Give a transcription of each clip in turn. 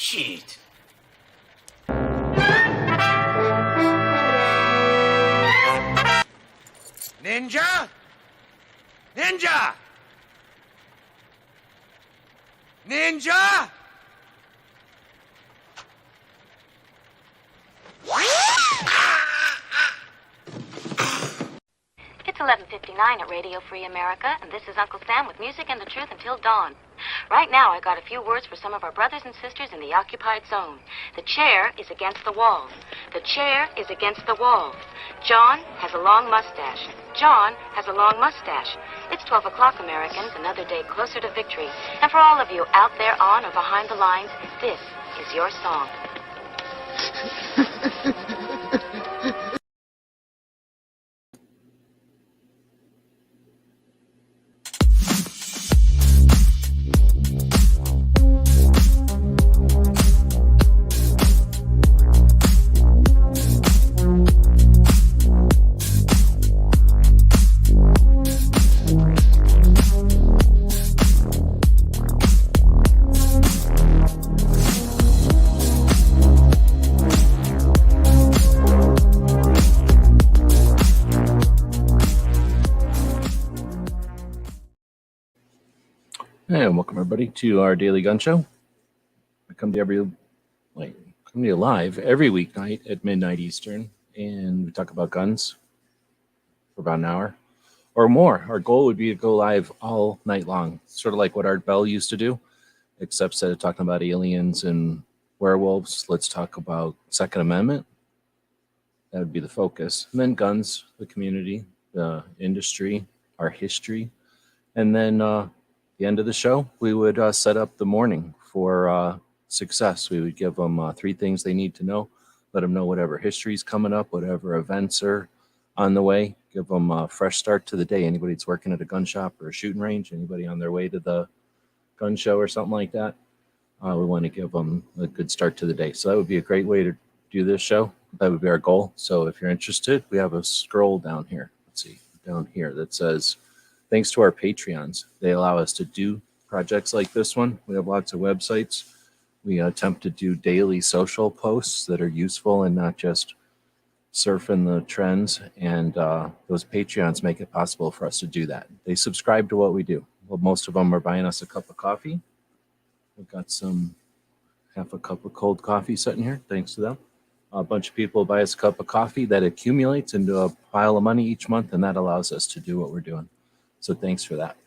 Shit. Ninja? Ninja! Ninja! It's 11:59 at Radio Free America, and this is Uncle Sam with music and the truth until dawn. Right now, I got a few words for some of our brothers and sisters in the occupied zone. The chair is against the wall. The chair is against the wall. John has a long mustache. John has a long mustache. It's 12 o'clock, Americans, another day closer to victory. And for all of you out there on or behind the lines, this is your song. Hey, and welcome everybody to our daily gun show. I come to you live every weeknight at midnight Eastern, and we talk about guns for about an hour or more. Our goal would be to go live all night long, sort of like what Art Bell used to do, except instead of talking about aliens and werewolves, let's talk about Second Amendment. That would be the focus. And then guns, the community, the industry, our history, and then the end of the show, we would set up the morning for success. We would give them 3 things they need to know, let them know whatever history's coming up, whatever events are on the way, give them a fresh start to the day. Anybody that's working at a gun shop or a shooting range, anybody on their way to the gun show or something like that, we want to give them a good start to the day. So that would be a great way to do this show. That would be our goal. So if you're interested, we have a scroll down here. Let's see, down here that says, thanks to our Patreons, they allow us to do projects like this one. We have lots of websites. We attempt to do daily social posts that are useful and not just surfing the trends. And those Patreons make it possible for us to do that. They subscribe to what we do. Well, most of them are buying us a cup of coffee. We've got half a cup of cold coffee sitting here, thanks to them. A bunch of people buy us a cup of coffee that accumulates into a pile of money each month, and that allows us to do what we're doing. So thanks for that.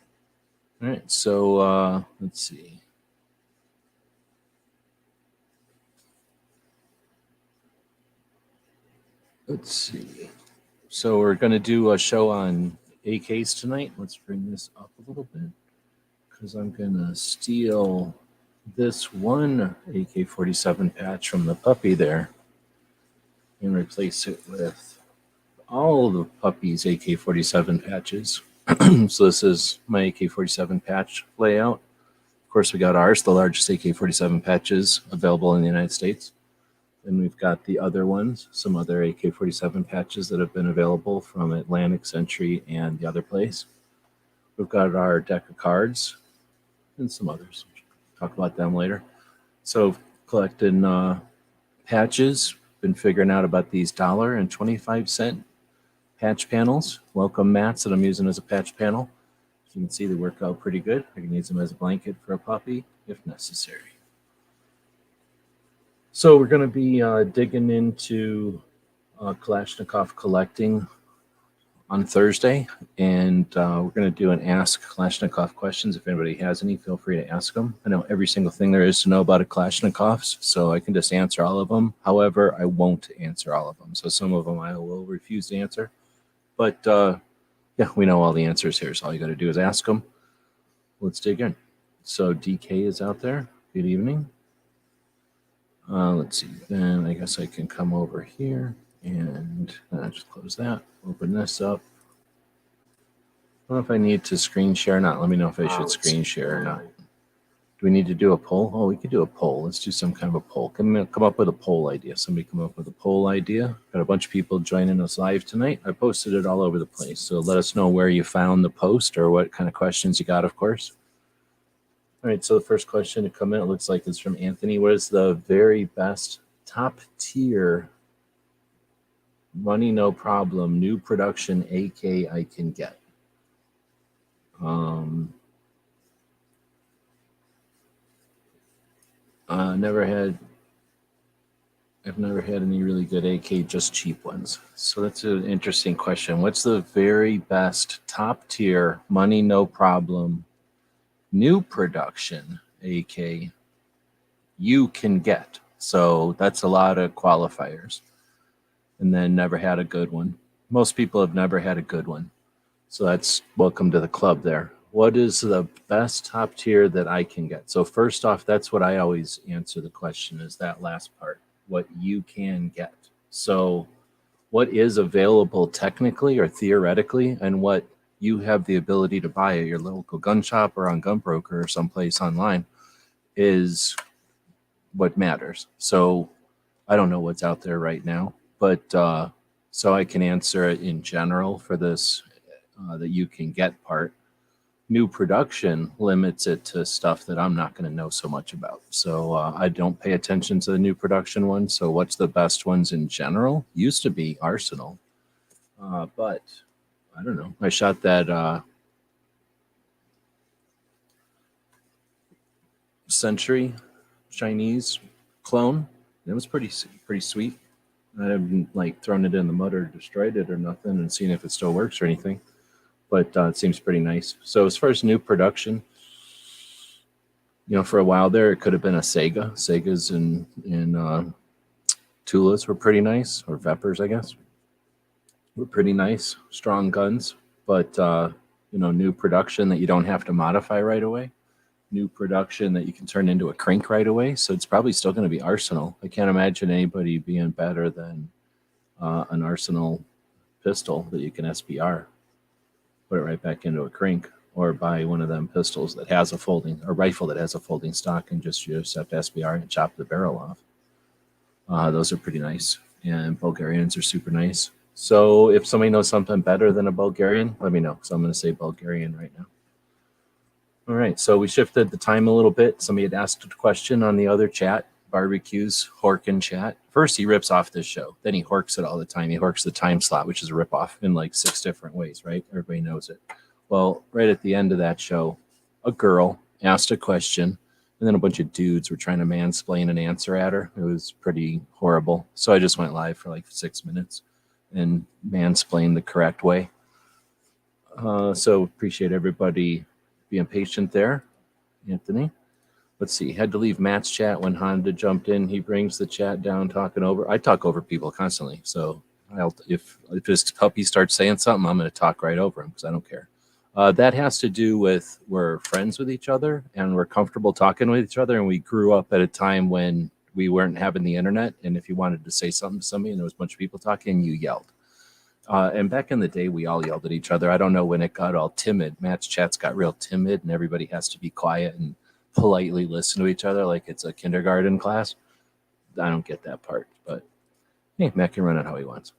All right, so let's see. So we're going to do a show on AKs tonight. Let's bring this up a little bit because I'm going to steal this one AK47 patch from the puppy there and replace it with all the puppy's AK47 patches. So this is my AK47 patch layout. Of course, we got ours, the largest AK47 patches available in the United States. Then we've got the other ones, some other AK47 patches that have been available from Atlantic, Century, and the other place. We've got our deck of cards and some others. Talk about them later. So collecting patches, been figuring out about these $1.25 patch panels, welcome mats that I'm using as a patch panel. As you can see, they work out pretty good. I can use them as a blanket for a puppy if necessary. So we're going to be digging into Kalashnikov collecting on Thursday, and we're going to do an Ask Kalashnikov questions. If anybody has any, feel free to ask them. I know every single thing there is to know about a Kalashnikovs, so I can just answer all of them. However, I won't answer all of them. So some of them I will refuse to answer. But yeah, we know all the answers here, so all you got to do is ask them. Let's dig in. So DK is out there. Good evening. Let's see. Then I guess I can come over here and just close that. Open this up. I don't know if I need to screen share or not. Let me know if I should screen share or not. Do we need to do a poll? Oh, we could do a poll. Let's do some kind of a poll. Come up with a poll idea. Somebody come up with a poll idea. Got a bunch of people joining us live tonight. I posted it all over the place. So let us know where you found the post or what kind of questions you got, of course. All right, so the first question to come in, it looks like it's from Anthony. What is the very best top tier money no problem new production AK I can get? Never had. I've never had any really good AK, just cheap ones. So that's an interesting question. What's the very best top tier money no problem new production AK you can get? So that's a lot of qualifiers. And then never had a good one. Most people have never had a good one. So that's welcome to the club there. What is the best top tier that I can get? So first off, that's what I always answer the question is that last part, what you can get. So what is available technically or theoretically and what you have the ability to buy at your local gun shop or on Gunbroker or someplace online is what matters. So I don't know what's out there right now, but so I can answer it in general for this that you can get part. New production limits it to stuff that I'm not going to know so much about. So I don't pay attention to the new production ones. So what's the best ones in general? Used to be Arsenal, but I don't know. I shot that Century Chinese clone. It was pretty sweet. I haven't like thrown it in the mud or destroyed it or nothing and seen if it still works or anything. But it seems pretty nice. So as far as new production, for a while there, it could have been a Sega. Segas and Tulas were pretty nice, or Vepers, I guess, were pretty nice, strong guns. But new production that you don't have to modify right away, new production that you can turn into a crank right away. So it's probably still going to be Arsenal. I can't imagine anybody being better than an Arsenal pistol that you can SBR. Put it right back into a crank, or buy one of them pistols that has a rifle that has a folding stock, and you just have to SBR and chop the barrel off. Those are pretty nice, and Bulgarians are super nice. So if somebody knows something better than a Bulgarian, let me know, because I'm going to say Bulgarian right now. All right, so we shifted the time a little bit. Somebody had asked a question on the other chat, Barbecues Horkin chat. First, he rips off this show. Then he horks it all the time. He horks the time slot, which is a ripoff in like 6 different ways, right? Everybody knows it. Well, right at the end of that show, a girl asked a question, and then a bunch of dudes were trying to mansplain an answer at her. It was pretty horrible. So I just went live for like 6 minutes and mansplained the correct way. So appreciate everybody being patient there, Anthony. Let's see. Had to leave Matt's chat when Honda jumped in. He brings the chat down, talking over. I talk over people constantly. So if this puppy starts saying something, I'm going to talk right over him because I don't care. That has to do with we're friends with each other and we're comfortable talking with each other. And we grew up at a time when we weren't having the internet. And if you wanted to say something to somebody and there was a bunch of people talking, you yelled. And back in the day, we all yelled at each other. I don't know when it got all timid. Matt's chats got real timid and everybody has to be quiet and politely listen to each other like it's a kindergarten class. I don't get that part, but hey, Matt can run it how he wants.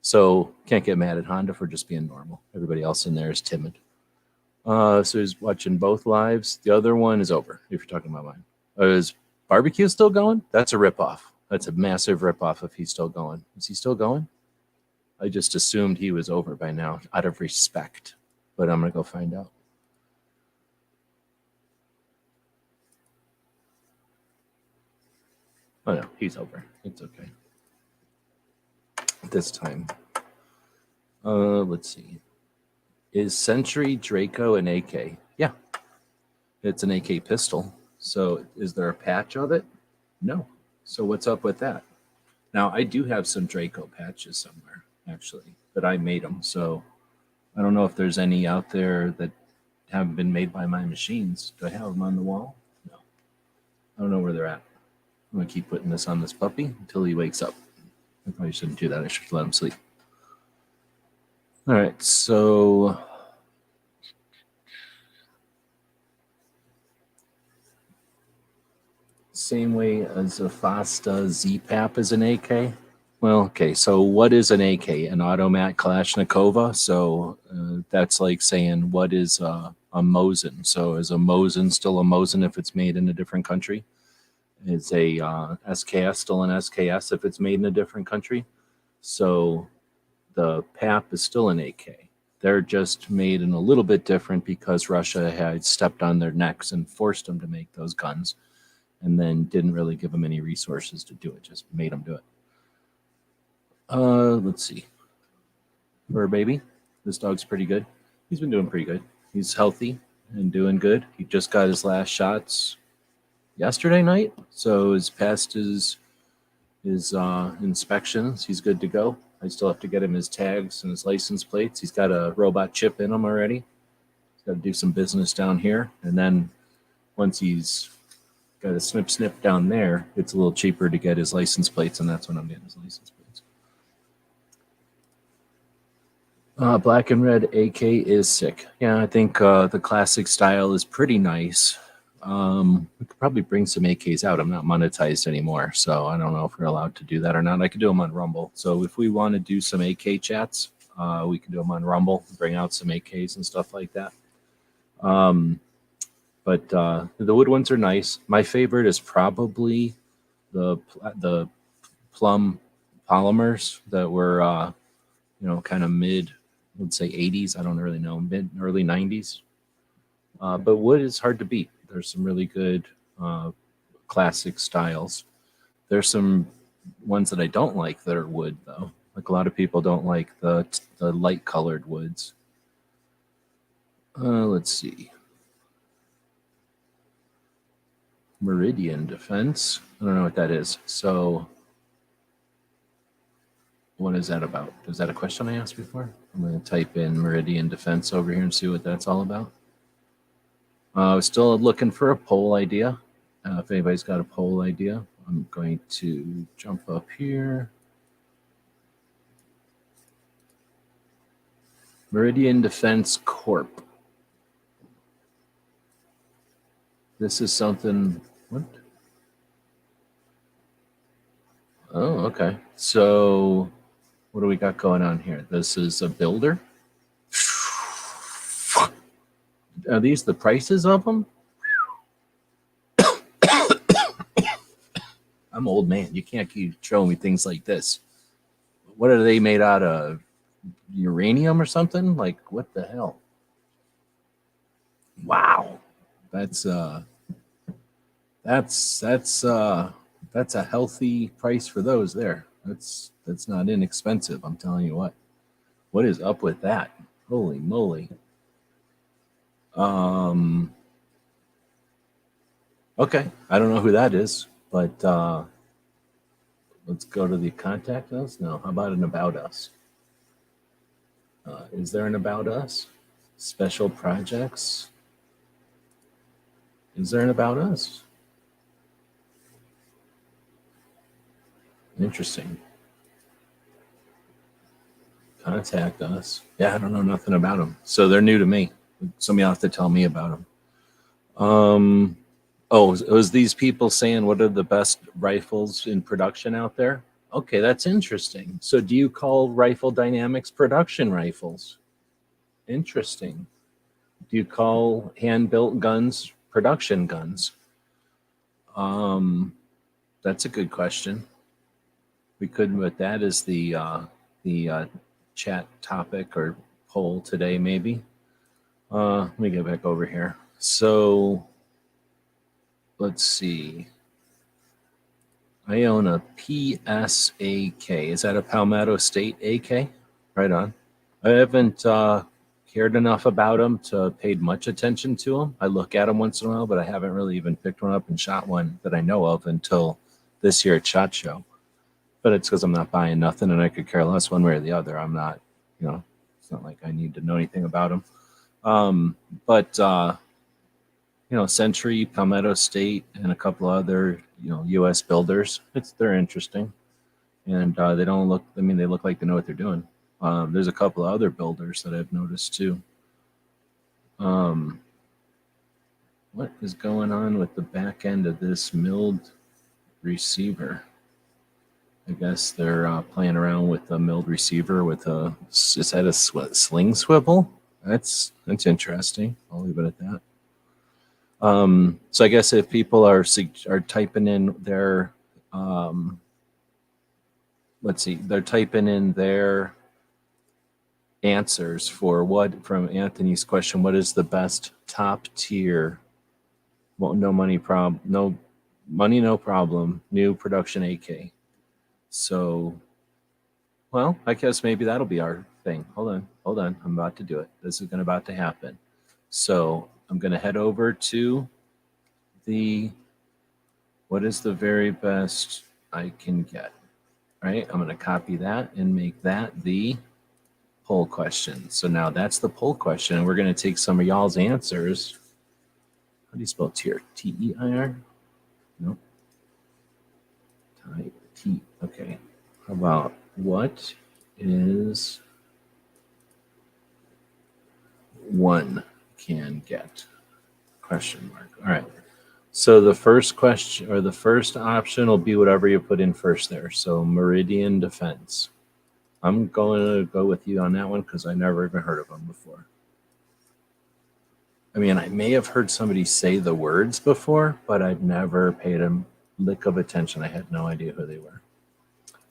So can't get mad at Honda for just being normal. Everybody else in there is timid. So he's watching both lives. The other one is over, if you're talking about mine. Is Barbecue still going? That's a ripoff. That's a massive ripoff if he's still going. Is he still going? I just assumed he was over by now out of respect, but I'm going to go find out. Oh, no, he's over. It's okay. This time. Let's see. Is Century Draco an AK? Yeah. It's an AK pistol. So is there a patch of it? No. So what's up with that? Now, I do have some Draco patches somewhere, actually, but I made them. So I don't know if there's any out there that haven't been made by my machines. Do I have them on the wall? No. I don't know where they're at. I'm going to keep putting this on this puppy until he wakes up. I probably shouldn't do that. I should let him sleep. All right, so same way as a Fasta Z-Pap is an AK. Well, okay. So what is an AK? An automat Kalashnikova. So that's like saying what is a Mosin. So is a Mosin still a Mosin if it's made in a different country? Is a SKS still an SKS if it's made in a different country? So the PAP is still an AK. They're just made in a little bit different because Russia had stepped on their necks and forced them to make those guns, and then didn't really give them any resources to do it. Just made them do it. Let's see. Fur baby, this dog's pretty good. He's been doing pretty good. He's healthy and doing good. He just got his last shots yesterday night, so he's passed his inspections. He's good to go. I still have to get him his tags and his license plates. He's got a robot chip in him already. He's got to do some business down here, and then once he's got a snip down there, it's a little cheaper to get his license plates, and that's when I'm getting his license plates. Black and red AK is sick. Yeah, I think the classic style is pretty nice. We could probably bring some AKs out. I'm not monetized anymore, so I don't know if we're allowed to do that or not. I could do them on Rumble. So if we want to do some AK chats, we can do them on Rumble, bring out some AKs and stuff like that. But the wood ones are nice. My favorite is probably the plum polymers that were, kind of mid, let's say 80s. I don't really know, early 90s. But wood is hard to beat. There's some really good classic styles. There's some ones that I don't like that are wood, though. Like a lot of people don't like the light colored woods. Let's see. Meridian Defense. I don't know what that is. So what is that about? Is that a question I asked before? I'm going to type in Meridian Defense over here and see what that's all about. Still looking for a poll idea. If anybody's got a poll idea, I'm going to jump up here. Meridian Defense Corp. This is something. What? Oh, okay. So what do we got going on here? This is a builder. Are these the prices of them? I'm old man. You can't keep showing me things like this. What are they made out of? Uranium or something? Like, what the hell? Wow. That's a healthy price for those there. That's not inexpensive, I'm telling you what. What is up with that? Holy moly. Okay, I don't know who that is, but let's go to the contact us. No, how about an about us? Is there an about us? Special projects? Is there an about us? Interesting. Contact us. Yeah, I don't know nothing about them. So they're new to me. Somebody will have to tell me about them. Oh, was these people saying what are the best rifles in production out there? Okay, that's interesting. So do you call Rifle Dynamics production rifles? Interesting. Do you call hand-built guns production guns? That's a good question. We could put that as the chat topic or poll today, maybe. Let me get back over here. So let's see. I own a PSAK. Is that a Palmetto State AK? Right on. I haven't cared enough about them to paid much attention to them. I look at them once in a while, but I haven't really even picked one up and shot one that I know of until this year at SHOT Show. But it's because I'm not buying nothing, and I could care less one way or the other. I'm not, it's not like I need to know anything about them. Century, Palmetto State, and a couple other, U.S. builders. They're interesting, and they don't look. I mean, they look like they know what they're doing. There's a couple of other builders that I've noticed too. What is going on with the back end of this milled receiver? I guess they're playing around with a milled receiver with a, is that a sling swivel? That's interesting. I'll leave it at that. So I guess if people are typing in their, let's see, they're typing in their answers for what, from Anthony's question, what is the best top tier, well, no money problem, new production AK. So, well, I guess maybe that'll be our thing. Hold on. I'm about to do it. This is about to happen. So I'm going to head over to what is the very best I can get, right? I'm going to copy that and make that the poll question. So now that's the poll question, and we're going to take some of y'all's answers. How do you spell tier? T-E-I-R? No. T. Okay. How about what is one can get? Question mark. All right. So the first question, or the first option, will be whatever you put in first there. So Meridian Defense. I'm going to go with you on that one because I never even heard of them before. I mean, I may have heard somebody say the words before, but I've never paid a lick of attention. I had no idea who they were.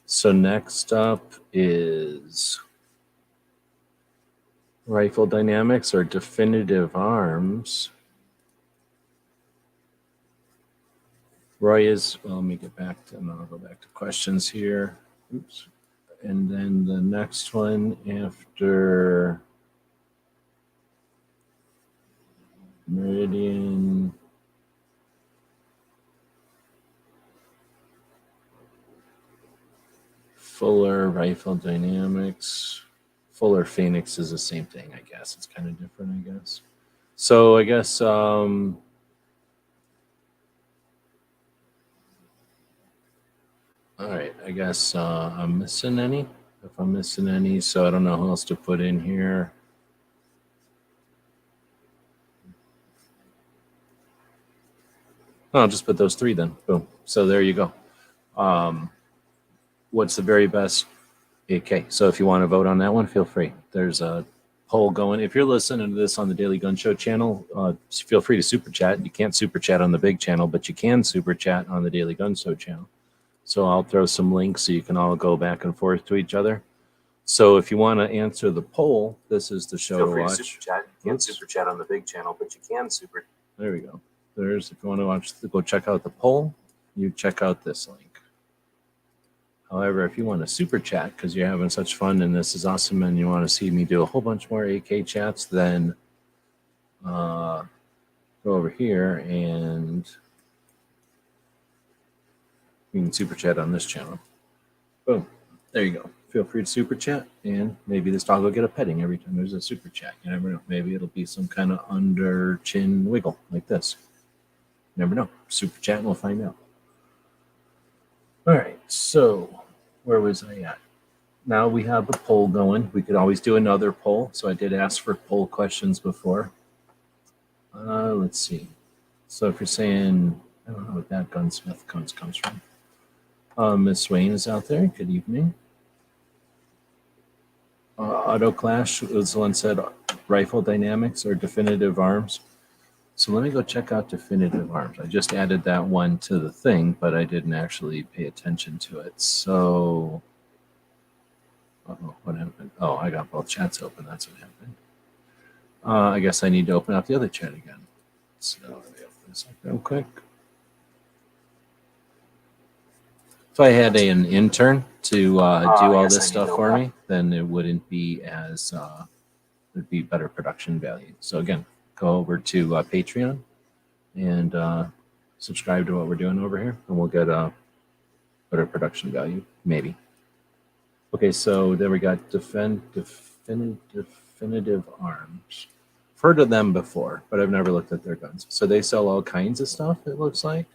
So next up is Rifle Dynamics or Definitive Arms. Roy is, well, let me get back to, and I'll go back to questions here. Oops. And then the next one after Meridian. Fuller Rifle Dynamics. Fuller Phoenix is the same thing, I guess. It's kind of different, I guess. So I guess all right, I guess I'm missing any. If I'm missing any, so I don't know who else to put in here. I'll just put those three then. Boom. So there you go. What's the very best AK? So if you want to vote on that one, feel free. There's a poll going. If you're listening to this on the Daily Gun Show channel, feel free to super chat. You can't super chat on the big channel, but you can super chat on the Daily Gun Show channel. So I'll throw some links so you can all go back and forth to each other. So if you want to answer the poll, this is the show to watch. Super chat. You can't super chat on the big channel, but you can super. There we go. There's, if you want to watch, go check out the poll, you check out this link. However, if you want to super chat because you're having such fun and this is awesome and you want to see me do a whole bunch more AK chats, then go over here and you can super chat on this channel. Boom. There you go. Feel free to super chat, and maybe this dog will get a petting every time there's a super chat. You never know. Maybe it'll be some kind of under chin wiggle like this. You never know. Super chat and we'll find out. All right. So where was I at? Now we have a poll going. We could always do another poll. So I did ask for poll questions before. Let's see. So if you're saying, I don't know what that gunsmith comes from. Miss Swain is out there. Good evening. Auto Clash was the one said Rifle Dynamics or Definitive Arms. So let me go check out Definitive Arms. I just added that one to the thing, but I didn't actually pay attention to it. So, what happened? Oh, I got both chats open. That's what happened. I guess I need to open up the other chat again. So let me open this up real quick. If I had an intern to do all this stuff for me, then it wouldn't be as, it'd be better production value. So again, go over to Patreon and subscribe to what we're doing over here, and we'll get a better production value, maybe. Okay, so then we got Definitive Arms. I've heard of them before, but I've never looked at their guns. So they sell all kinds of stuff, it looks like.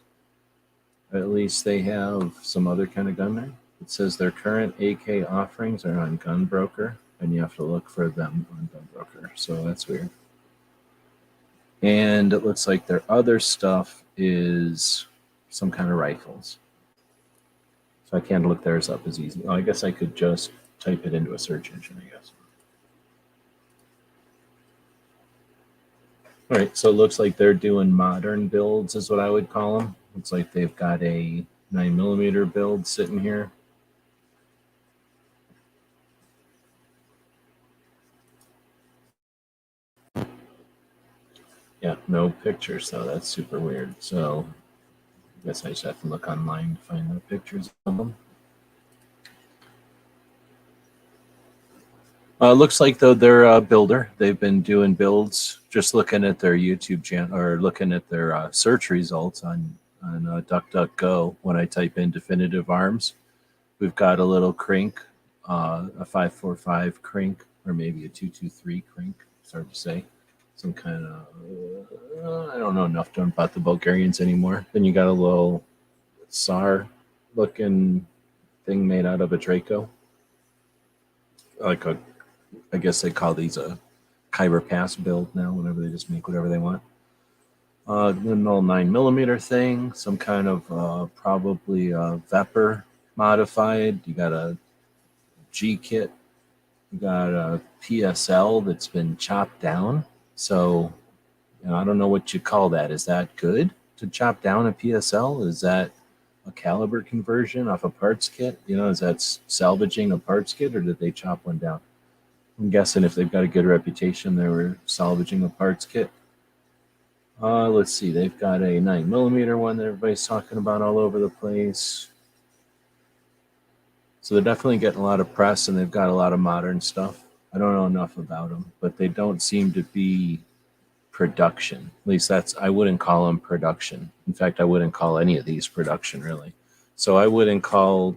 At least they have some other kind of gun there. It says their current AK offerings are on Gunbroker, and you have to look for them on Gunbroker. So that's weird. And it looks like their other stuff is some kind of rifles. So I can't look theirs up as easy. Oh, I guess I could just type it into a search engine, I guess. All right, so it looks like they're doing modern builds is what I would call them. Looks like they've got a 9mm build sitting here. Yeah, no pictures, so that's super weird. So I guess I just have to look online to find the pictures of them. Looks like though they're a builder. They've been doing builds. Just looking at their YouTube channel or looking at their search results on DuckDuckGo. When I type in definitive arms, we've got a little crink, a 545 crink, or maybe a 223 crink. It's hard to say. Some kind of I don't know enough about the Bulgarians anymore. Then you got a little SAR looking thing made out of a Draco, like a, I guess they call these a Kyber Pass build now, whenever they just make whatever they want. An old 9mm thing, some kind of probably Vepr modified. You got a G kit, you got a PSL that's been chopped down. So I don't know what you call that. Is that good to chop down a PSL? Is that a caliber conversion off a parts kit? Is that salvaging a parts kit, or did they chop one down? I'm guessing if they've got a good reputation, they were salvaging a parts kit. Let's see. They've got a 9mm one that everybody's talking about all over the place. So they're definitely getting a lot of press, and they've got a lot of modern stuff. I don't know enough about them, but they don't seem to be production. At least I wouldn't call them production. In fact, I wouldn't call any of these production, really. So I wouldn't call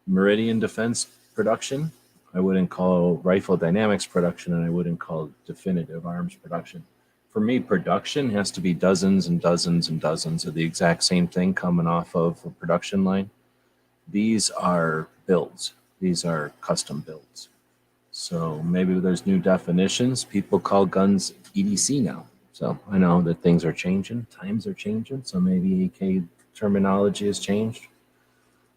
Meridian Defense production. I wouldn't call Rifle Dynamics production, and I wouldn't call Definitive Arms production. For me, production has to be dozens and dozens and dozens of the exact same thing coming off of a production line. These are builds. These are custom builds. So maybe there's new definitions. People call guns EDC now. So I know that things are changing, times are changing. So maybe AK terminology has changed.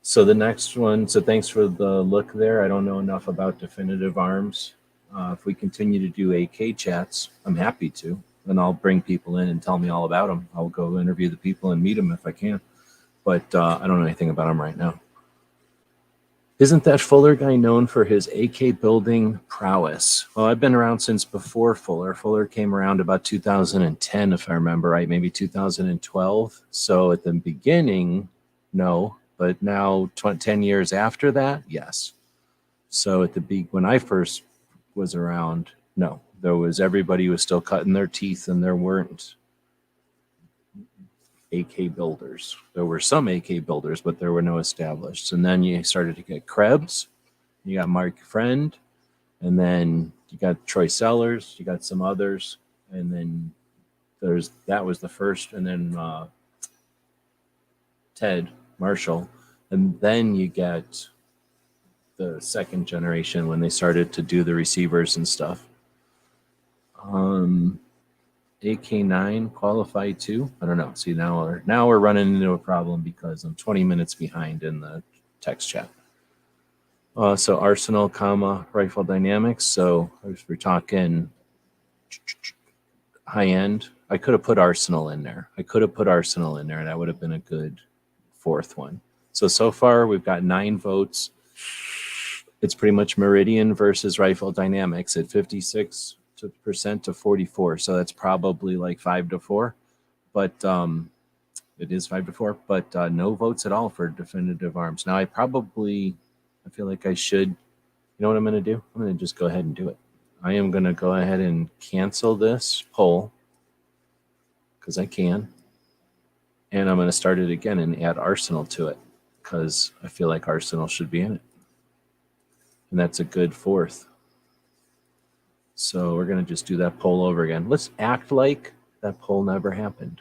So the next one, so thanks for the look there. I don't know enough about Definitive Arms. If we continue to do AK chats, I'm happy to. And I'll bring people in and tell me all about them. I'll go interview the people and meet them if I can. But I don't know anything about them right now. Isn't that Fuller guy known for his AK building prowess? Well, I've been around since before Fuller. Fuller came around about 2010, if I remember right, maybe 2012. So at the beginning, no, but now 10 years after that, yes. So at the when I first was around, no, everybody was still cutting their teeth, and there weren't AK builders. There were some AK builders, but there were no established. And then you started to get Krebs, you got Mark Friend, and then you got Troy Sellers, you got some others, and then that was the first, and then Ted Marshall, and then you get the second generation when they started to do the receivers and stuff. AK9 qualified too? I don't know. See, now we're running into a problem because I'm 20 minutes behind in the text chat. So Arsenal, Rifle Dynamics. So if we're talking high end, I could have put Arsenal in there. That would have been a good fourth one. So far we've got 9 votes. It's pretty much Meridian versus Rifle Dynamics at 56% to 44%. So that's probably like 5-4, but it is 5-4, but no votes at all for Definitive Arms. Now I feel like I should, you know what I'm going to do? I'm going to just go ahead and do it. I am going to go ahead and cancel this poll because I can. And I'm going to start it again and add Arsenal to it because I feel like Arsenal should be in it. And that's a good 4th. So we're going to just do that poll over again. Let's act like that poll never happened.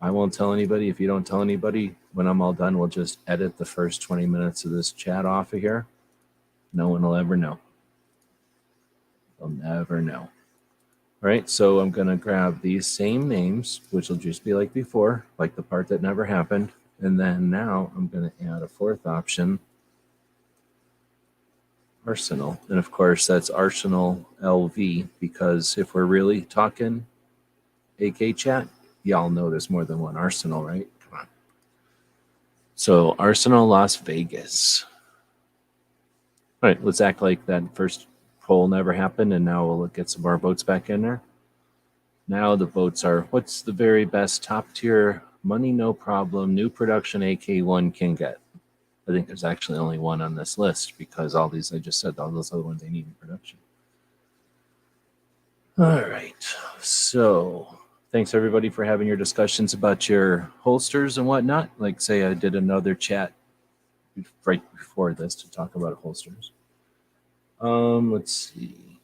I won't tell anybody. If you don't tell anybody, when I'm all done, we'll just edit the first 20 minutes of this chat off of here. No one will ever know. They'll never know. All right, so I'm going to grab these same names, which will just be like before, like the part that never happened. And then now I'm going to add a 4th option Arsenal. And of course, that's Arsenal LV, because if we're really talking AK chat, y'all know there's more than one Arsenal, right? Come on. So, Arsenal Las Vegas. All right, let's act like that first poll never happened, and now we'll get some more votes back in there. Now the votes are, what's the very best top tier money, no problem, new production AK1 can get? I think there's actually only one on this list, because all these, I just said, all those other ones, they need in production. All right. So thanks everybody for having your discussions about your holsters and whatnot. Like say I did another chat right before this to talk about holsters. Let's see.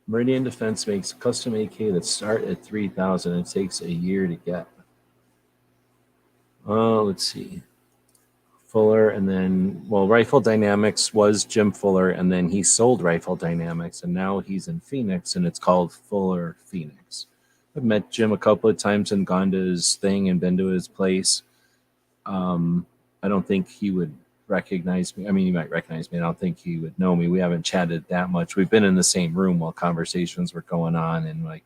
Meridian Defense makes custom AK that start at 3,000 and it takes a year to get. Let's see. Fuller, and then, well, Rifle Dynamics was Jim Fuller, and then he sold Rifle Dynamics, and now he's in Phoenix, and it's called Fuller Phoenix. I've met Jim a couple of times and gone to his thing and been to his place. I don't think he would recognize me. I mean, he might recognize me. I don't think he would know me. We haven't chatted that much. We've been in the same room while conversations were going on, and like,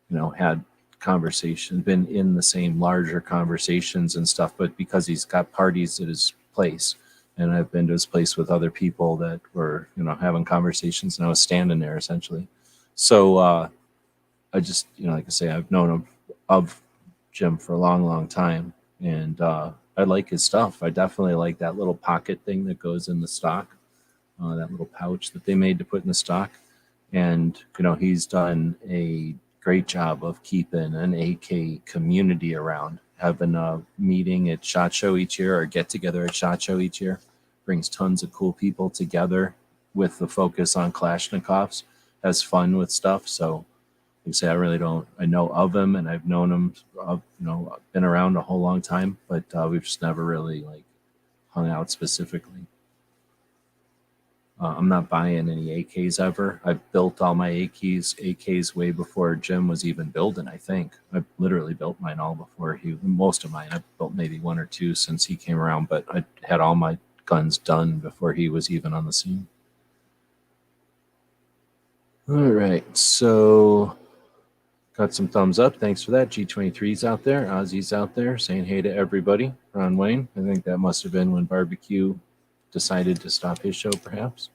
you know, had conversations, been in the same larger conversations and stuff, but because he's got parties at his place, and I've been to his place with other people that were, you know, having conversations, and I was standing there essentially. So I just, you know, like I say, I've known him of Jim for a long, long time, and I like his stuff. I definitely like that little pocket thing that goes in the stock, that little pouch that they made to put in the stock. And, you know, he's done a great job of keeping an AK community around, having a meeting at SHOT Show each year or get together at SHOT Show each year, brings tons of cool people together with the focus on Kalashnikovs, has fun with stuff. So like I say, I know of him, and I've known him, you know, been around a whole long time, but we've just never really like hung out specifically. I'm not buying any AKs ever. I've built all my AKs way before Jim was even building, I think. I've literally built mine all before most of mine. I've built maybe one or two since he came around, but I had all my guns done before he was even on the scene. All right, so got some thumbs up. Thanks for that. G23's out there. Ozzy's out there saying hey to everybody. Ron Wayne. I think that must have been when Barbecue decided to stop his show, perhaps.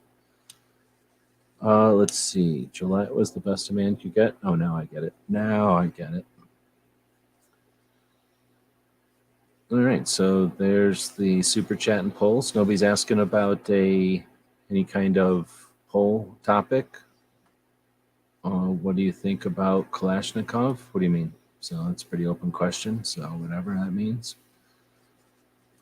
Let's see. Gillette was the best a man could get. Oh, now I get it. Now I get it. All right, so there's the super chat and polls. Nobody's asking about any kind of poll topic. What do you think about Kalashnikov? What do you mean? So that's a pretty open question. So whatever that means.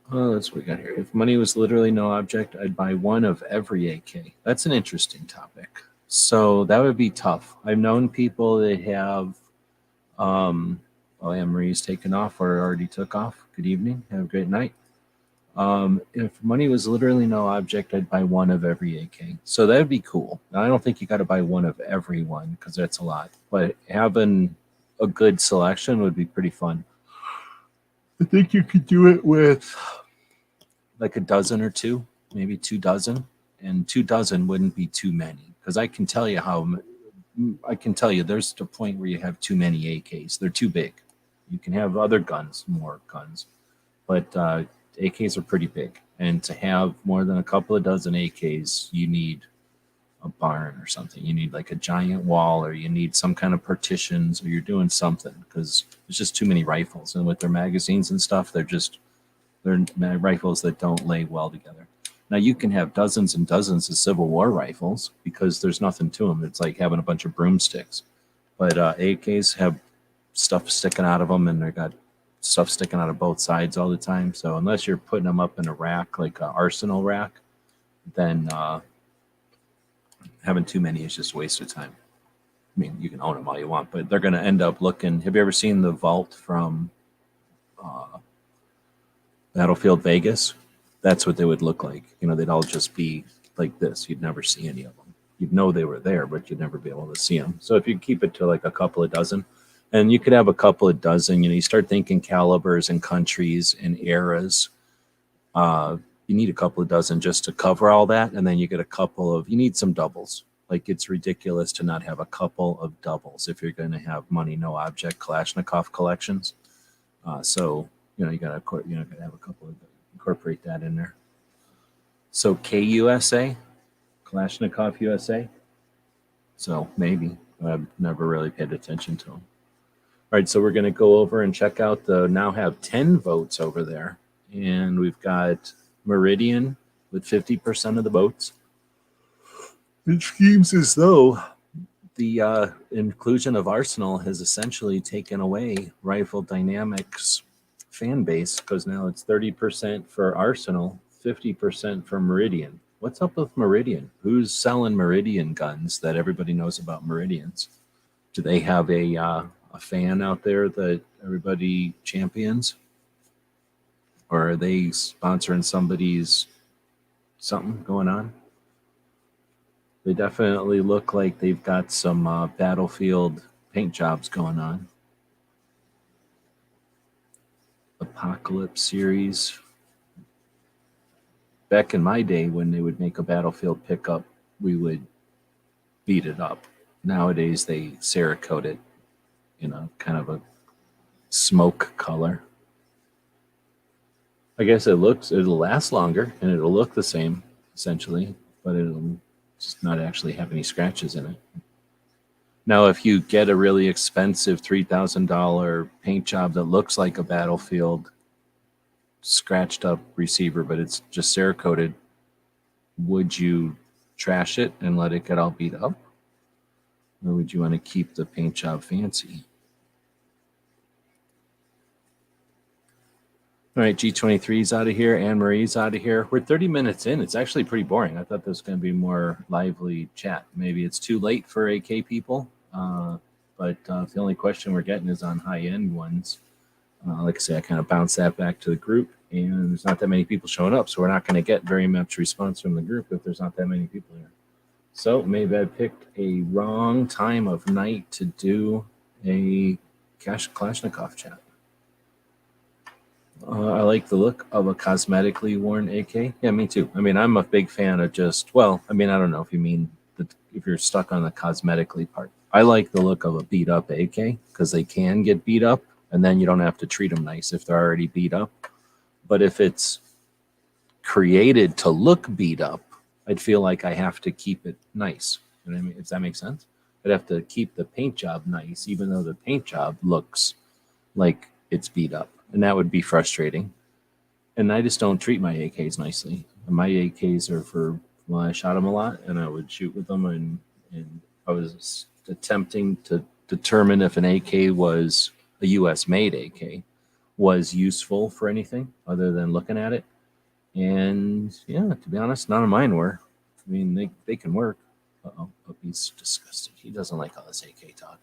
That's what we got here. If money was literally no object, I'd buy one of every AK. That's an interesting topic. So that would be tough. I've known people that have, oh yeah, Marie's taken off or already took off. Good evening. Have a great night. If money was literally no object, I'd buy one of every AK. So that would be cool. Now, I don't think you got to buy one of every one because that's a lot. But having a good selection would be pretty fun. I think you could do it with like a dozen or two, maybe 2 dozen, and 2 dozen wouldn't be too many because I can tell you there's a point where you have too many AKs. They're too big. You can have other guns, more guns, but AKs are pretty big, and to have more than a couple of dozen AKs, you need a barn or something. You need like a giant wall, or you need some kind of partitions, or you're doing something because there's just too many rifles. And with their magazines and stuff, they're rifles that don't lay well together. Now you can have dozens and dozens of Civil War rifles because there's nothing to them. It's like having a bunch of broomsticks. But AKs have stuff sticking out of them, and they've got stuff sticking out of both sides all the time. So unless you're putting them up in a rack, like an arsenal rack, then having too many is just a waste of time. I mean, you can own them all you want, but they're going to end up looking. Have you ever seen the vault from Battlefield Vegas? That's what they would look like. You know, they'd all just be like this. You'd never see any of them. You'd know they were there, but you'd never be able to see them. So if you keep it to like a couple of dozen, and you could have a couple of dozen, you know, you start thinking calibers and countries and eras. you need a couple of dozen just to cover all that, and then you get a couple of, you need some doubles. Like, it's ridiculous to not have a couple of doubles if you're going to have money no object Kalashnikov collections. So you gotta have a couple of, incorporate that in there. So KUSA, Kalashnikov USA. So maybe I've never really paid attention to them. All right, so we're going to go over and check out the now have 10 votes over there, and we've got Meridian with 50% of the votes. It seems as though the inclusion of Arsenal has essentially taken away Rifle Dynamics fan base, because now it's 30% for Arsenal, 50% for Meridian. What's up with Meridian? Who's selling Meridian guns that everybody knows about Meridians? Do they have a fan out there that everybody champions? Or are they sponsoring somebody's something going on? They definitely look like they've got some Battlefield paint jobs going on. Apocalypse series. Back in my day, when they would make a Battlefield pickup, we would beat it up. Nowadays, they Cerakote it in a kind of a smoke color. I guess it'll last longer and it'll look the same, essentially, but it'll just not actually have any scratches in it. Now, if you get a really expensive $3,000 paint job that looks like a Battlefield scratched up receiver, but it's just Cerakoted, would you trash it and let it get all beat up? Or would you want to keep the paint job fancy? All right, G23's out of here. Anne Marie's out of here. We're 30 minutes in. It's actually pretty boring. I thought this was going to be more lively chat. Maybe it's too late for AK people, but the only question we're getting is on high-end ones. Like I say, I kind of bounce that back to the group, and there's not that many people showing up, so we're not going to get very much response from the group if there's not that many people here. So maybe I picked a wrong time of night to do a Kalashnikov chat. I like the look of a cosmetically worn AK. Yeah, me too. I mean, I'm a big fan of just, well, I mean, I don't know if you mean if you're stuck on the cosmetically part. I like the look of a beat up AK because they can get beat up, and then you don't have to treat them nice if they're already beat up. But if it's created to look beat up, I'd feel like I have to keep it nice. You know what I mean? If that makes sense? I'd have to keep the paint job nice, even though the paint job looks like it's beat up. And that would be frustrating. And I just don't treat my AKs nicely. My AKs are for, well, I shot them a lot, and I would shoot with them, and I was attempting to determine if an AK was a US-made AK was useful for anything other than looking at it. And yeah, to be honest, none of mine were. I mean, they can work. Uh-oh, he's disgusted. He doesn't like all this AK talk.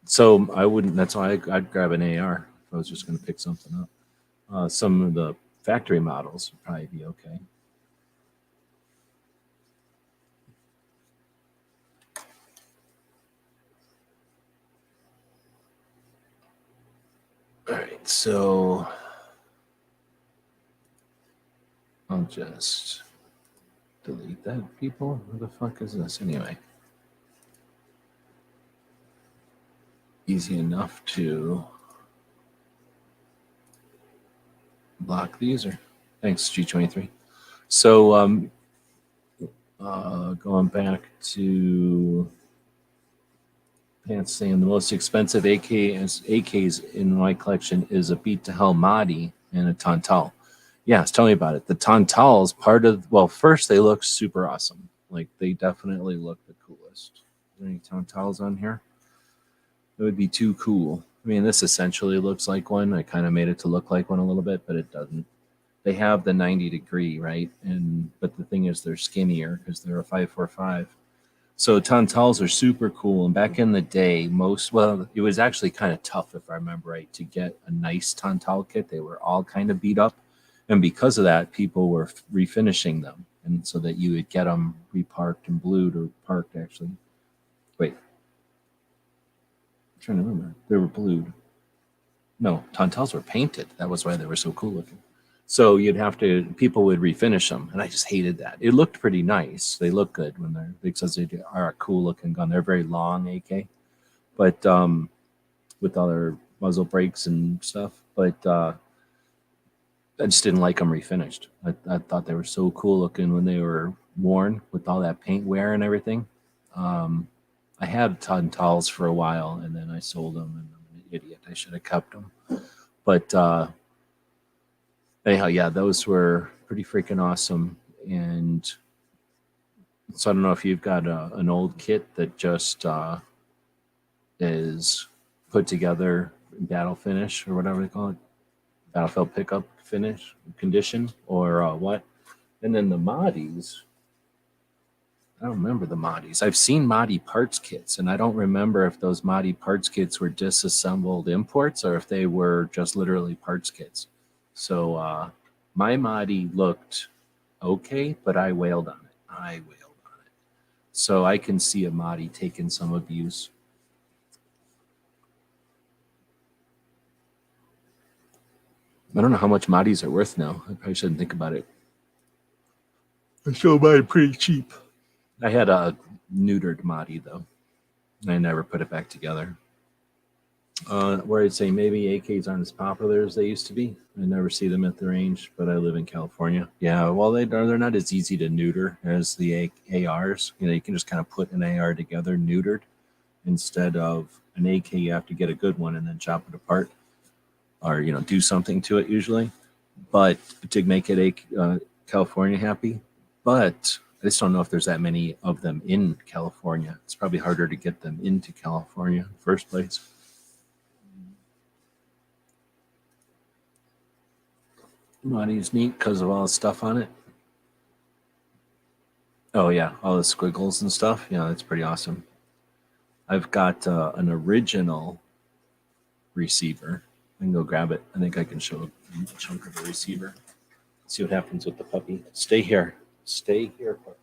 So I wouldn't, that's why I'd grab an AR if I was just going to pick something up. Some of the factory models would probably be okay. All right, so I'll just delete that, people. Who the fuck is this anyway? Easy enough to block the user. Thanks, G23. So going back to Pants saying the most expensive AKs in my collection is a Beat to Hell Mahdi and a Tantal. Yes, tell me about it. The Tantal is part of, well, first they look super awesome. Like, they definitely look the coolest. Is there any Tantals on here? It would be too cool. I mean, this essentially looks like one. I kind of made it to look like one a little bit, but it doesn't. They have the 90 degree, right? But the thing is, they're skinnier because they're a 5.45. So Tantals are super cool. And back in the day, it was actually kind of tough, if I remember right, to get a nice Tantal kit. They were all kind of beat up. And because of that, people were refinishing them. And so that you would get them reparked and blued, or parked, actually. Wait. I'm trying to remember. They were blued. No, Tauntauls were painted. That was why they were so cool looking. So people would refinish them, and I just hated that. It looked pretty nice. They look good when they're, because they are a cool looking gun. They're very long AK, but with all their muzzle brakes and stuff. But I just didn't like them refinished. I thought they were so cool looking when they were worn with all that paint wear and everything. I had Tauntauls for a while, and then I sold them, and I'm an idiot. I should have kept them. But anyhow, yeah, those were pretty freaking awesome. And so I don't know if you've got an old kit that just is put together battle finish or whatever they call it, battlefield pickup finish condition, or what. And then the Moddies, I don't remember the Moddies. I've seen Moddy parts kits, and I don't remember if those Moddy parts kits were disassembled imports or if they were just literally parts kits. So my Moddy looked okay, but I wailed on it. So I can see a Moddy taking some abuse. I don't know how much Moddies are worth now. I probably shouldn't think about it. I sold mine pretty cheap. I had a neutered Moddy, though. I never put it back together. Where I'd say maybe AKs aren't as popular as they used to be. I never see them at the range, but I live in California. Yeah, well, they're not as easy to neuter as the ARs. You know, you can just kind of put an AR together neutered instead of an AK. You have to get a good one and then chop it apart, or do something to it usually. But to make it California happy, but I just don't know if there's that many of them in California. It's probably harder to get them into California in the first place. Moddy's neat because of all the stuff on it. Oh yeah, all the squiggles and stuff. Yeah, that's pretty awesome. I've got an original receiver. I can go grab it. I think I can show a chunk of the receiver. See what happens with the puppy. Stay here. Stay here, puppy.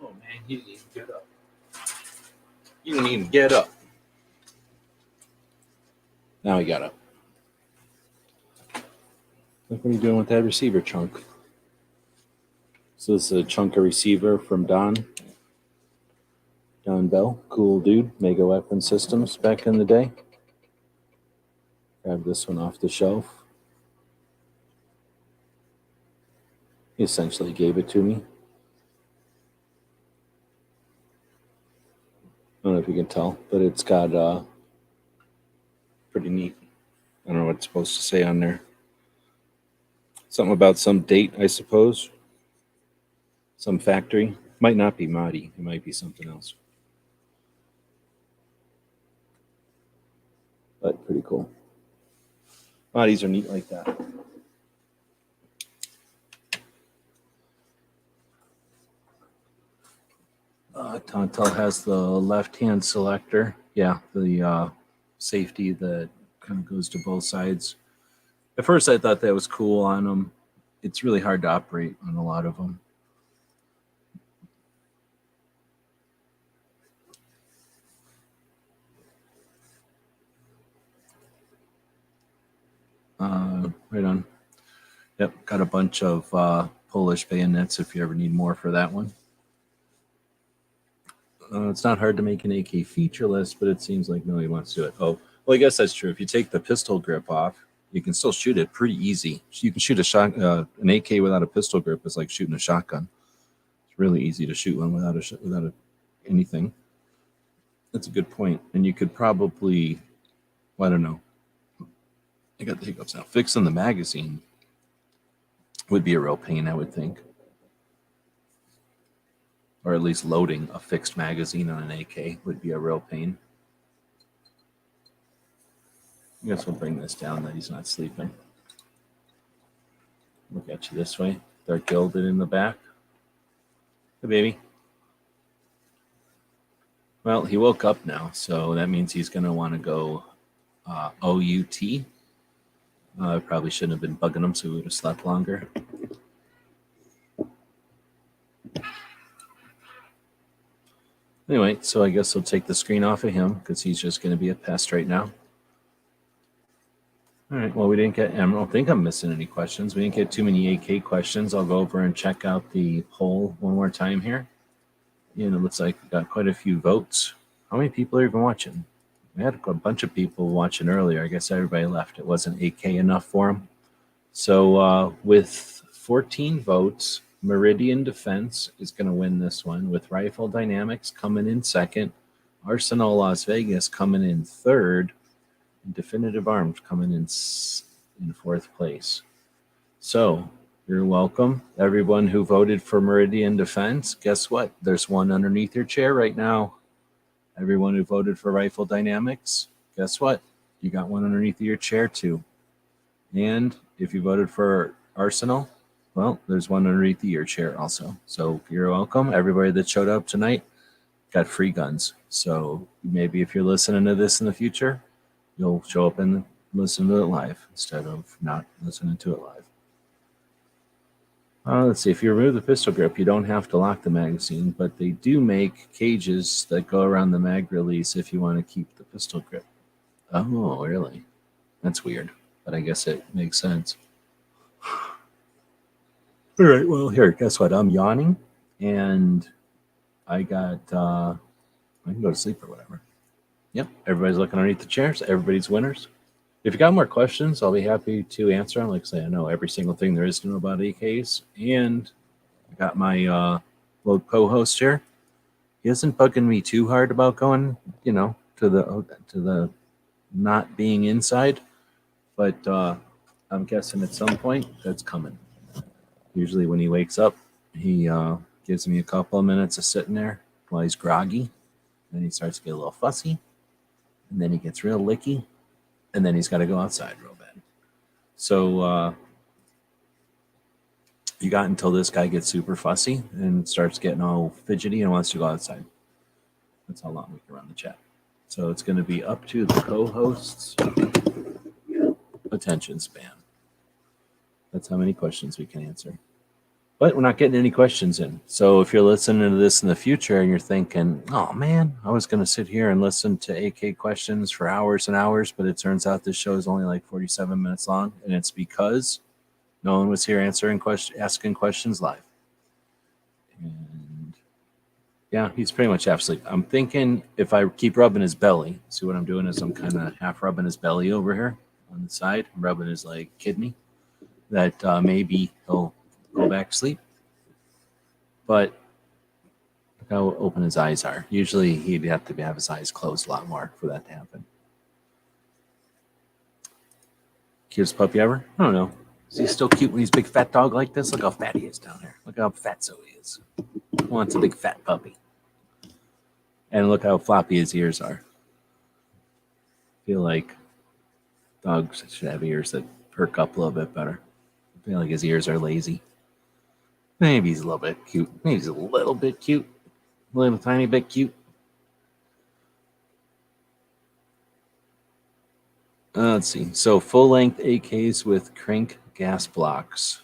Oh man, you didn't even get up. You didn't even get up. Now he got up. Look what are you doing with that receiver chunk. So this is a chunk of receiver from Don Bell. Cool dude. Mega Weapon Systems back in the day. Grab this one off the shelf. He essentially gave it to me. I don't know if you can tell, but it's got pretty neat. I don't know what it's supposed to say on there. Something about some date, I suppose. Some factory. Might not be Moddy. It might be something else. But pretty cool. Moddies are neat like that. Tauntaul has the left-hand selector. Yeah, the safety that kind of goes to both sides. At first, I thought that was cool on them. It's really hard to operate on a lot of them. Right on. Yep, got a bunch of Polish bayonets if you ever need more for that one. It's not hard to make an AK featureless, but it seems like nobody wants to do it. Oh, well, I guess that's true. If you take the pistol grip off, you can still shoot it pretty easy. You can shoot an AK without a pistol grip. It's like shooting a shotgun. It's really easy to shoot one without anything. That's a good point. And you could probably, well, I don't know. I got the hiccups now. Fixing the magazine would be a real pain, I would think. Or at least loading a fixed magazine on an AK would be a real pain. I guess we'll bring this down that he's not sleeping. Look at you this way. They're gilded in the back. Hey, baby. Well, he woke up now, so that means he's going to want to go OUT. I probably shouldn't have been bugging him, so he would have slept longer. Anyway, so I guess we'll take the screen off of him because he's just going to be a pest right now. All right, well, we didn't get, I don't think I'm missing any questions. We didn't get too many AK questions. I'll go over and check out the poll one more time here. And it looks like we got quite a few votes. How many people are even watching? We had a bunch of people watching earlier. I guess everybody left. It wasn't AK enough for them. So with 14 votes, Meridian Defense is going to win this one, with Rifle Dynamics coming in second, Arsenal Las Vegas coming in third, and Definitive Arms coming in fourth place. So you're welcome, everyone who voted for Meridian Defense. Guess what? There's one underneath your chair right now. Everyone who voted for Rifle Dynamics, guess what? You got one underneath your chair too. And if you voted for Arsenal, well, there's one underneath your chair also. So you're welcome. Everybody that showed up tonight got free guns. So maybe if you're listening to this in the future, you'll show up and listen to it live instead of not listening to it live. Let's see. If you remove the pistol grip, you don't have to lock the magazine, but they do make cages that go around the mag release if you want to keep the pistol grip. Oh, really? That's weird, but I guess it makes sense. All right, well, here, guess what? I'm yawning, and I got, I can go to sleep or whatever. Yep, everybody's looking underneath the chairs. Everybody's winners. If you got more questions, I'll be happy to answer them. Like I say, I know every single thing there is to know about AKs, and I got my little co-host here. He isn't bugging me too hard about going, to the not being inside, but I'm guessing at some point that's coming. Usually when he wakes up, he gives me a couple of minutes of sitting there while he's groggy. Then he starts to get a little fussy. And then he gets real licky. And then he's got to go outside real bad. So you got until this guy gets super fussy and starts getting all fidgety and wants to go outside. That's how long we can run the chat. So it's going to be up to the co-host's attention span. That's how many questions we can answer. But we're not getting any questions in. So if you're listening to this in the future and you're thinking, oh man, I was going to sit here and listen to AK questions for hours and hours, but it turns out this show is only like 47 minutes long, and it's because no one was here asking questions live. And yeah, he's pretty much half asleep. I'm thinking if I keep rubbing his belly, see what I'm doing is I'm kind of half rubbing his belly over here on the side. I'm rubbing his kidney. That maybe he'll go back to sleep. But look how open his eyes are. Usually he'd have to have his eyes closed a lot more for that to happen. Cutest puppy ever? I don't know. Is he still cute when he's a big fat dog like this? Look how fat he is down there. Look how fatso he is. He wants a big fat puppy. And look how floppy his ears are. I feel like dogs should have ears that perk up a little bit better. I feel like his ears are lazy. Maybe he's a little bit cute. Maybe he's a little bit cute. A little tiny bit cute. Let's see. So full-length AKs with crank gas blocks.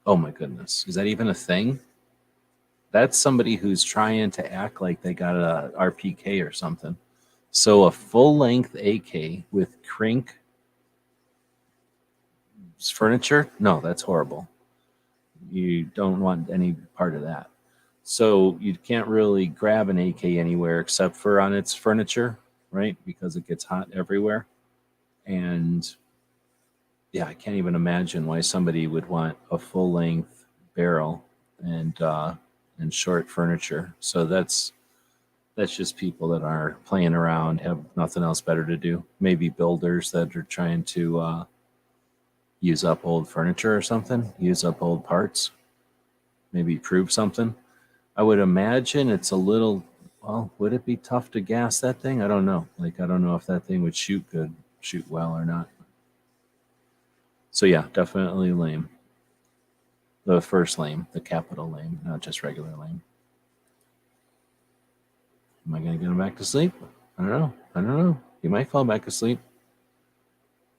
Oh my goodness. Is that even a thing? That's somebody who's trying to act like they got a RPK or something. So a full-length AK with crank furniture? No, that's horrible. You don't want any part of that. So you can't really grab an AK anywhere except for on its furniture, right? Because it gets hot everywhere. And yeah, I can't even imagine why somebody would want a full-length barrel and short furniture. So that's just people that are playing around, have nothing else better to do. Maybe builders that are trying to use up old furniture or something, use up old parts, maybe prove something. I would imagine it's a little, well, would it be tough to gas that thing? I don't know. Like, I don't know if that thing would shoot well or not. So yeah, definitely lame. The first lame, the capital lame, not just regular lame. Am I going to get him back to sleep? I don't know. He might fall back asleep.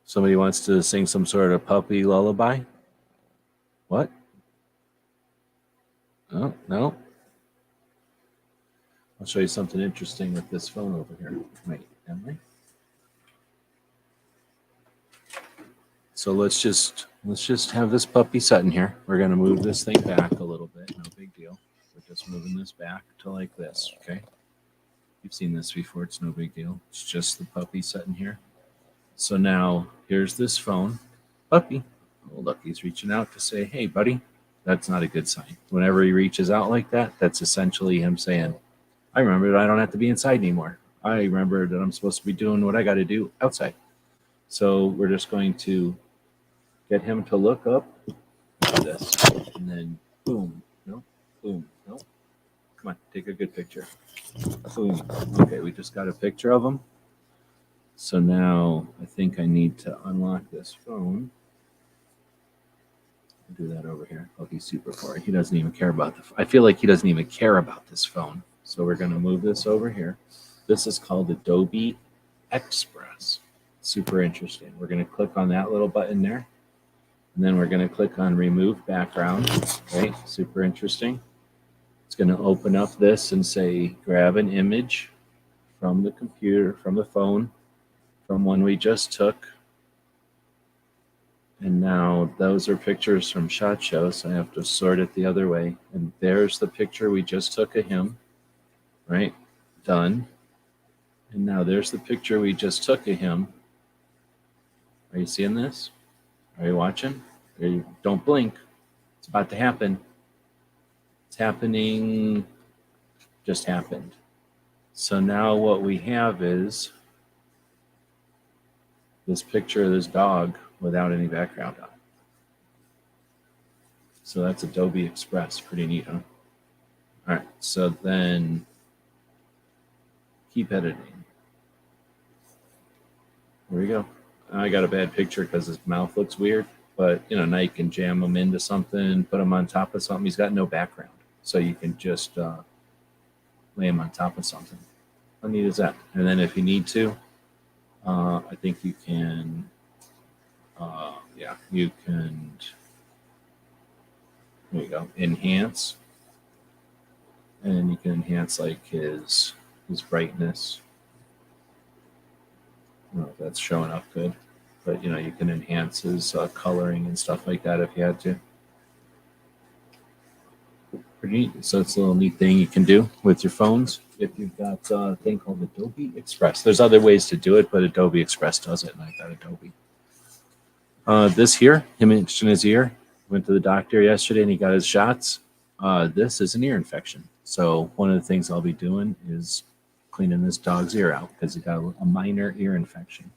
Somebody wants to sing some sort of puppy lullaby? What? Oh, no. I'll show you something interesting with this phone over here. Wait, am I? So let's just have this puppy sitting here. We're going to move this thing back a little bit. No big deal. We're just moving this back to like this, okay? You've seen this before. It's no big deal. It's just the puppy sitting here. So now here's this phone. Puppy. Oh, look, he's reaching out to say, hey, buddy. That's not a good sign. Whenever he reaches out like that, that's essentially him saying, I remember that I don't have to be inside anymore. I remember that I'm supposed to be doing what I got to do outside. So we're just going to get him to look up at this. And then boom. No. Boom. No. Come on, take a good picture. Boom. Okay, we just got a picture of him. So now I think I need to unlock this phone. I'll do that over here. Oh, he's super bored. He doesn't even care about I feel like he doesn't even care about this phone. So we're going to move this over here. This is called Adobe Express. Super interesting. We're going to click on that little button there. And then we're going to click on Remove Background. Okay, super interesting. It's going to open up this and say, grab an image from the computer, from the phone, from one we just took. And now those are pictures from SHOT Show, so I have to sort it the other way. And there's the picture we just took of him, right? Done. And now there's the picture we just took of him. Are you seeing this? Are you watching? Don't blink. It's about to happen. It's happening. Just happened. So now what we have is this picture of this dog without any background on. So that's Adobe Express. Pretty neat, huh? All right, so then keep editing. There we go. I got a bad picture because his mouth looks weird, but you know, now you can jam him into something, put him on top of something. He's got no background, so you can just lay him on top of something. How neat is that? And then if you need to, I think you can, you can, there you go, enhance. And you can enhance like his brightness. I don't know if that's showing up good, but you know, you can enhance his coloring and stuff like that if you had to. Pretty neat. So it's a little neat thing you can do with your phones if you've got a thing called Adobe Express. There's other ways to do it, but Adobe Express does it, and I got Adobe. This here, him itched in his ear. Went to the doctor yesterday, and he got his shots. This is an ear infection. So one of the things I'll be doing is cleaning this dog's ear out because he got a minor ear infection.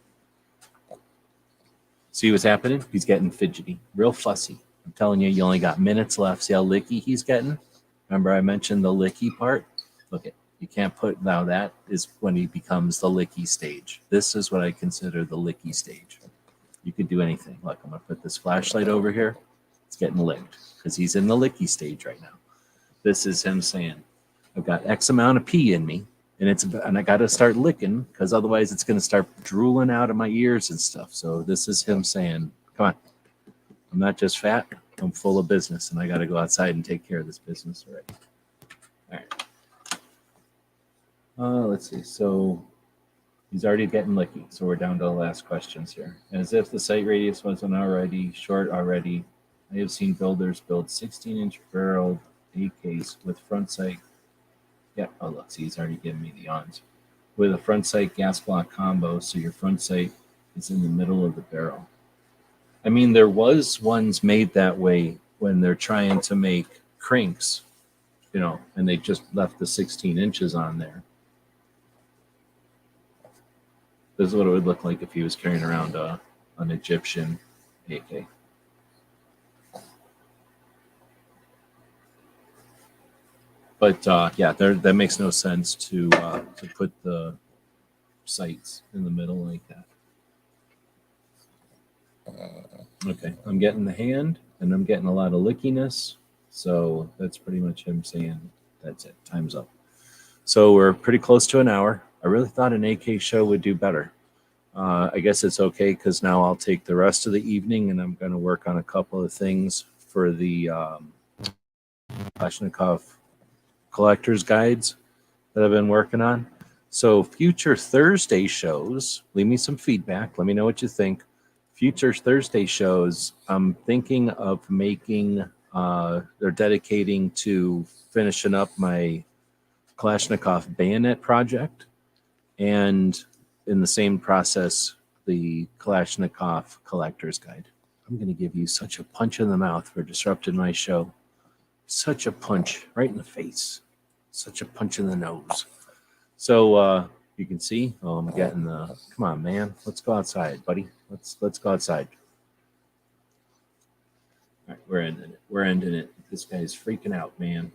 See what's happening? He's getting fidgety, real fussy. I'm telling you, you only got minutes left. See how licky he's getting? Remember I mentioned the licky part? Look at, you can't put, now that is when he becomes the licky stage. This is what I consider the licky stage. You could do anything. Look, I'm going to put this flashlight over here. It's getting licked because he's in the licky stage right now. This is him saying, I've got X amount of pee in me, and I got to start licking because otherwise it's going to start drooling out of my ears and stuff. So this is him saying, come on, I'm not just fat, I'm full of business, and I got to go outside and take care of this business already. All right. Let's see. So he's already getting licky. So we're down to the last questions here. As if the sight radius wasn't already short already, I have seen builders build 16-inch barreled AKs with front sight. Yeah, oh look, see, he's already giving me the ons. With a front sight gas block combo, so your front sight is in the middle of the barrel. I mean, there was ones made that way when they're trying to make cranks, you know, and they just left the 16 inches on there. This is what it would look like if he was carrying around an Egyptian AK. But yeah, that makes no sense to put the sights in the middle like that. Okay, I'm getting the hand, and I'm getting a lot of lickiness. So that's pretty much him saying, that's it, time's up. So we're pretty close to an hour. I really thought an AK show would do better. I guess it's okay because now I'll take the rest of the evening and I'm going to work on a couple of things for the Kalashnikov collector's guides that I've been working on. So future Thursday shows, leave me some feedback. Let me know what you think. Future Thursday shows, I'm thinking of making, they're dedicating to finishing up my Kalashnikov bayonet project, and in the same process, the Kalashnikov collector's guide. I'm going to give you such a punch in the mouth for disrupting my show. Such a punch right in the face. Such a punch in the nose. So you can see, I'm getting the, come on, man. Let's go outside, buddy. Let's go outside. All right, we're ending it. We're ending it. This guy's freaking out, man.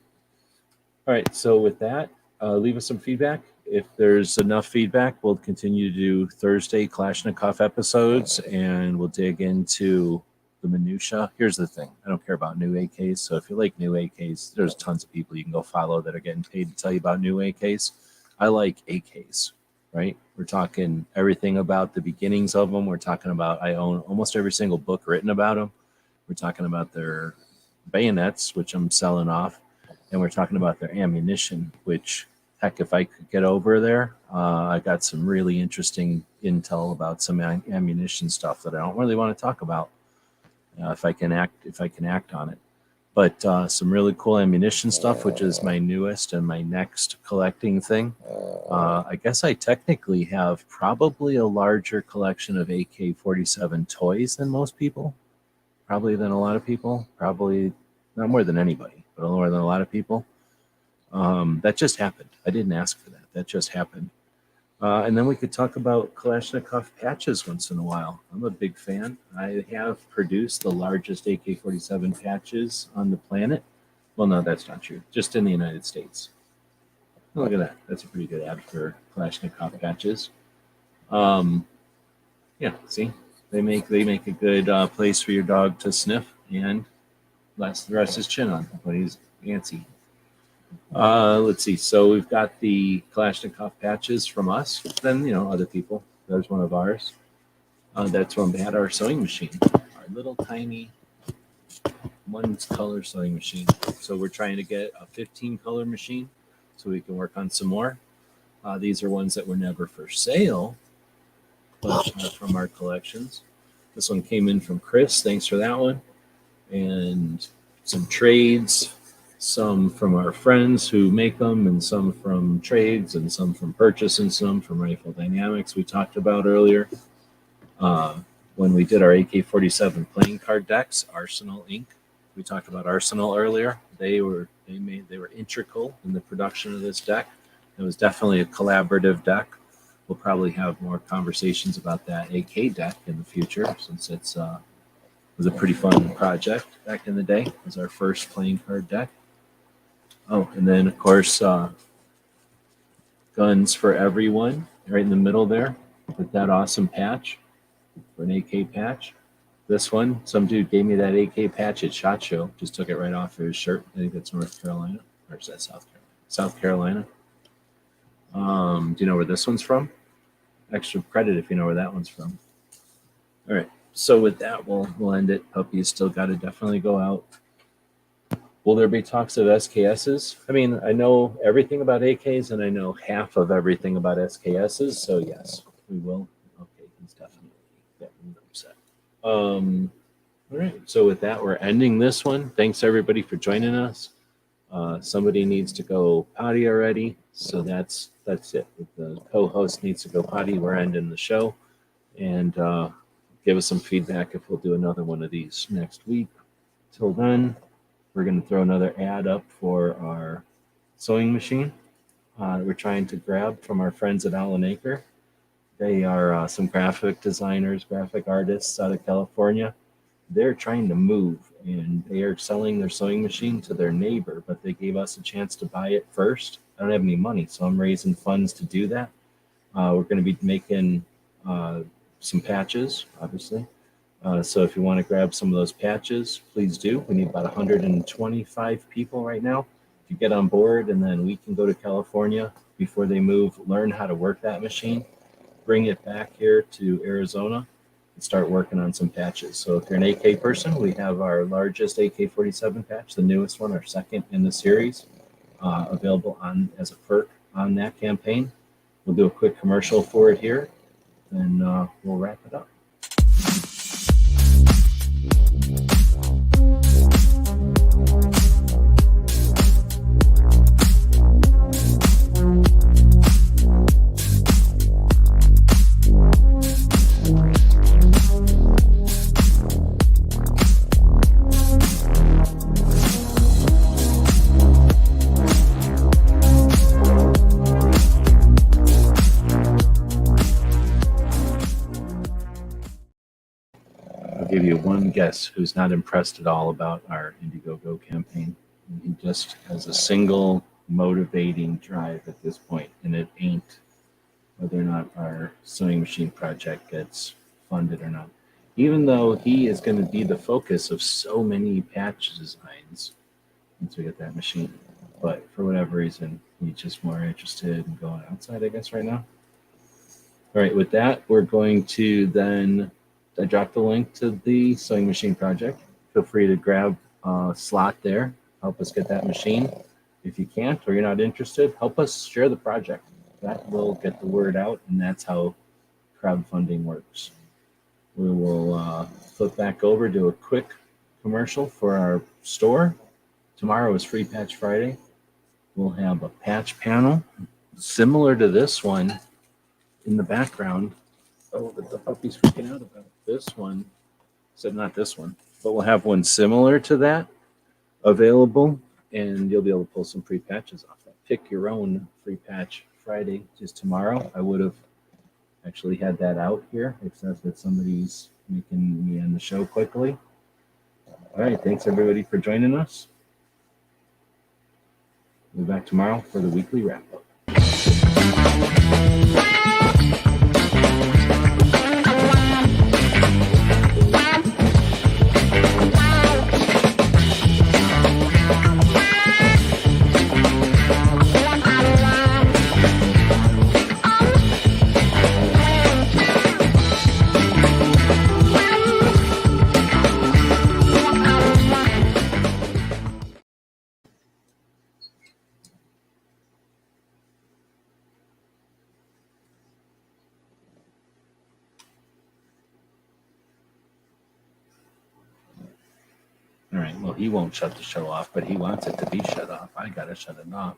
All right, so with that, leave us some feedback. If there's enough feedback, we'll continue to do Thursday Kalashnikov episodes, and we'll dig into the minutia. Here's the thing. I don't care about new AKs, so if you like new AKs, there's tons of people you can go follow that are getting paid to tell you about new AKs. I like AKs, right? We're talking everything about the beginnings of them. We're talking about, I own almost every single book written about them. We're talking about their bayonets, which I'm selling off. And we're talking about their ammunition, which, heck, if I could get over there, I got some really interesting intel about some ammunition stuff that I don't really want to talk about. If I can act on it. But some really cool ammunition stuff, which is my newest and my next collecting thing. I guess I technically have probably a larger collection of AK47 toys than most people. Probably than a lot of people. Probably not more than anybody, but more than a lot of people. That just happened. I didn't ask for that. That just happened. And then we could talk about Kalashnikov patches once in a while. I'm a big fan. I have produced the largest AK-47 patches on the planet. Well, no, that's not true. Just in the United States. Oh, look at that. That's a pretty good ad for Kalashnikov patches. Yeah, see? They make a good place for your dog to sniff and rest his chin on when he's antsy. Let's see. So we've got the Kalashnikov patches from us. Then, other people. There's one of ours. That's when we had our sewing machine. Our little tiny one color sewing machine. So we're trying to get a 15 color machine so we can work on some more. These are ones that were never for sale, but from our collections. This one came in from Chris. Thanks for that one. And some trades. Some from our friends who make them, and some from trades, and some from purchase, and some from Rifle Dynamics we talked about earlier. When we did our AK-47 playing card decks, Arsenal Inc. We talked about Arsenal earlier. They were integral in the production of this deck. It was definitely a collaborative deck. We'll probably have more conversations about that AK deck in the future, since it was a pretty fun project back in the day. It was our first playing card deck. Oh, and then, of course, Guns for Everyone, right in the middle there, with that awesome patch, for an AK patch. This one, some dude gave me that AK patch at SHOT Show, just took it right off of his shirt. I think that's North Carolina, or is that South Carolina? South Carolina. Do you know where this one's from? Extra credit if you know where that one's from. All right, so with that, we'll end it. Puppies still got to definitely go out. Will there be talks of SKSs? I mean, I know everything about AKs, and I know half of everything about SKSs, so yes, we will. Okay, he's definitely getting upset. All right, so with that, we're ending this one. Thanks, everybody, for joining us. Somebody needs to go potty already, so that's it. If the co-host needs to go potty, we're ending the show. And give us some feedback if we'll do another one of these next week. Till then, we're going to throw another ad up for our sewing machine. We're trying to grab from our friends at Allen Acre. They are some graphic designers, graphic artists out of California. they're trying to move, and they are selling their sewing machine to their neighbor, but they gave us a chance to buy it first. I don't have any money, so I'm raising funds to do that. We're going to be making some patches, obviously. So if you want to grab some of those patches, please do. We need about 125 people right now. If you get on board, and then we can go to California before they move, learn how to work that machine, bring it back here to Arizona, and start working on some patches. So if you're an AK person, we have our largest AK47 patch, the newest one, our second in the series, available on as a perk on that campaign. We'll do a quick commercial for it here, and we'll wrap it up. Give you one guess who's not impressed at all about our Indiegogo campaign. He just has a single motivating drive at this point, and it ain't whether or not our sewing machine project gets funded or not. Even though he is going to be the focus of so many patch designs once we get that machine. But for whatever reason, he's just more interested in going outside, I guess, right now. All right, with that, we're going to then I dropped the link to the sewing machine project. Feel free to grab a slot there. Help us get that machine. If you can't or you're not interested, help us share the project. That will get the word out, and that's how crowdfunding works. We will flip back over to a quick commercial for our store. Tomorrow is Free Patch Friday. We'll have a patch panel similar to this one in the background. Oh, but the puppy's freaking out about this one. So not this one, but we'll have one similar to that available, and you'll be able to pull some free patches off that. Pick your own Free Patch Friday just tomorrow. I would have actually had that out here, except that somebody's making me end the show quickly. All right, thanks everybody for joining us. We'll be back tomorrow for the weekly wrap-up. All right, well, he won't shut the show off, but he wants it to be shut off. I got to shut it off.